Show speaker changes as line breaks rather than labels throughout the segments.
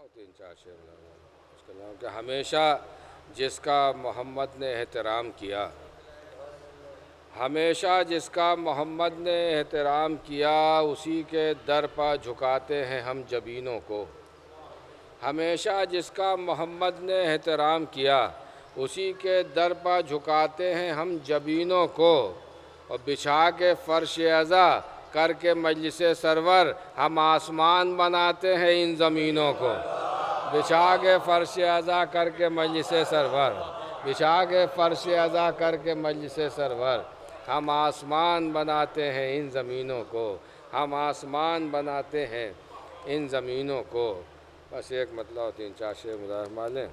تین چار شعر اس کے نام کہ ہمیشہ جس کا محمد نے احترام کیا، ہمیشہ جس کا محمد نے احترام کیا، اسی کے در پر جھکاتے ہیں ہم جبینوں کو۔ ہمیشہ جس کا محمد نے احترام کیا، اسی کے در پر جھکاتے ہیں ہم جبینوں کو، اور بچھا کے فرش عزا کر کے مجلس سرور ہم آسمان بناتے ہیں ان زمینوں کو۔ بچھا کے فرش عزا کر کے مجلس سرور، بچھا کے فرش عزا کر کے مجلس سرور ہم آسمان بناتے ہیں ان زمینوں کو، ہم آسمان بناتے ہیں ان زمینوں کو۔ بس ایک مطلب تین چار شعر مظاہر مالیں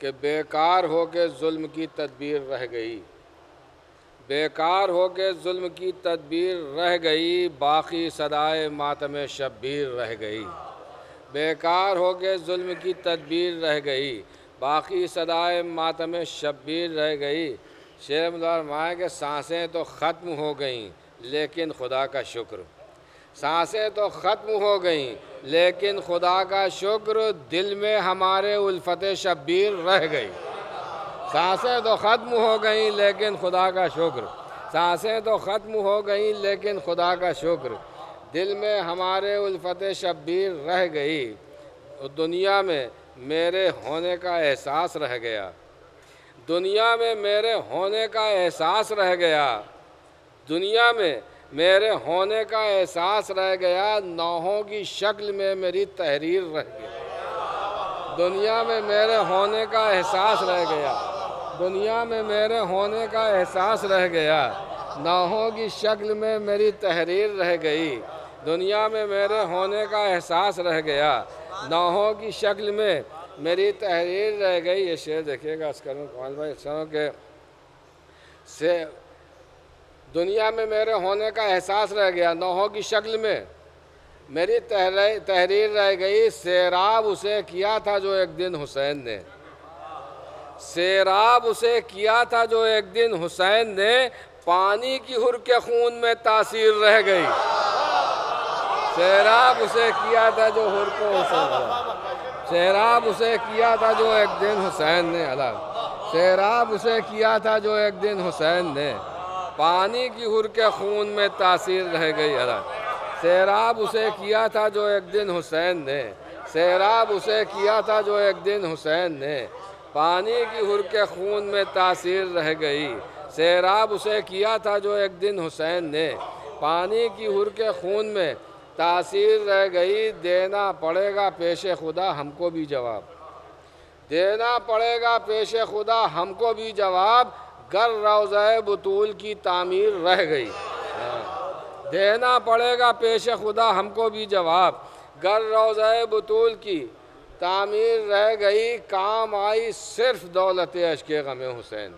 کہ بیکار ہو کے ظلم کی تدبیر رہ گئی، بیکار ہو کے ظلم کی تدبیر رہ گئی، باقی صدائے ماتم شبیر رہ گئی۔ بیکار ہو کے ظلم کی تدبیر رہ گئی، باقی صدائے ماتم شبیر رہ گئی۔ شعر مظاہر مائیں کہ سانسیں تو ختم ہو گئیں لیکن خدا کا شکر، سانسیں تو ختم ہو گئیں لیکن خدا کا شکر، دل میں ہمارے الفت شبیر رہ گئی۔ سانسیں تو ختم ہو گئیں لیکن خدا کا شکر، سانسیں تو ختم ہو گئیں لیکن خدا کا شکر، دل میں ہمارے الفت شبیر رہ گئی۔ دنیا میں میرے ہونے کا احساس رہ گیا، دنیا میں میرے ہونے کا احساس رہ گیا، دنیا میں میرے ہونے کا احساس رہ گیا، نوحوں کی شکل میں میری تحریر رہ گئی۔ دنیا میں میرے ہونے کا احساس رہ گیا، دنیا میں میرے ہونے کا احساس رہ گیا، نوحوں کی شکل میں میری تحریر رہ گئی۔ دنیا میں میرے ہونے کا احساس رہ گیا، نوحوں کی شکل میں میری تحریر رہ گئی۔ یہ شعر دیکھیے گا عسکر کمال بھائی کہ دنیا میں میرے ہونے کا احساس رہ گیا، نوحوں کی شکل میں میری تحریر رہ گئی۔ سیراب اسے کیا تھا جو ایک دن حسین نے، سیراب اسے کیا تھا جو ایک دن حسین نے، پانی کی ہر کے خون میں تاثیر رہ گئی۔ سیراب اسے کیا تھا جو ہر کو حسین نے، سیراب اسے کیا تھا جو ایک دن حسین نے، سیراب اسے کیا تھا جو ایک دن حسین نے، پانی کی ہر کے خون میں تاثیر رہ گئی۔ سیراب اسے کیا تھا جو ایک دن حسین نے، سیراب اسے کیا تھا جو ایک دن حسین نے، پانی کی ہر کے خون میں تاثیر رہ گئی۔ سیراب اسے کیا تھا جو ایک دن حسین نے، پانی کی ہر کے خون میں تاثیر رہ گئی۔ دینا پڑے گا پیش خدا ہم کو بھی جواب، دینا پڑے گا پیش خدا ہم کو بھی جواب، گر روضہ بطول کی تعمیر رہ گئی۔ دینا پڑے گا پیش خدا ہم کو بھی جواب، گر روضہ بطول کی تعمیر رہ گئی۔ کام آئی صرف دولت اشک غم حسین،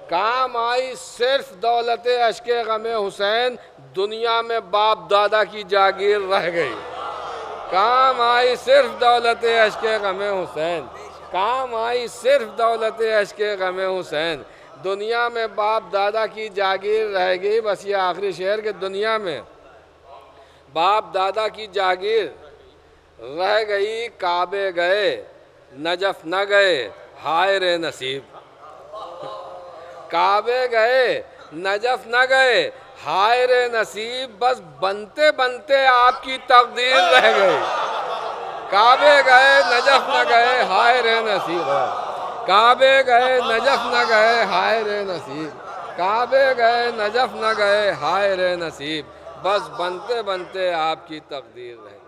کام آئی صرف دولت اشک غم حسین، دنیا میں باپ دادا کی جاگیر رہ گئی۔ کام آئی صرف دولت اشک غم حسین، کام آئی صرف دولت اشک غم حسین، دنیا میں باپ دادا کی جاگیر رہ گئی۔ بس یہ آخری شعر کہ دنیا میں باپ دادا کی جاگیر رہ گئی۔ کعبے گئے نجف نہ گئے ہائے رے نصیب، کعبے گئے نجف نہ گئے ہائے رے نصیب، بس بنتے بنتے آپ کی تقدیر رہ گئی۔ کعبے گئے نجف نہ گئے ہائے رے نصیب، کعبے گئے نجف نہ گئے ہائے رے نصیب، کعبے گئے نجف نہ گئے ہائے رے نصیب، بس بنتے بنتے آپ کی تقدیر رہ گئی۔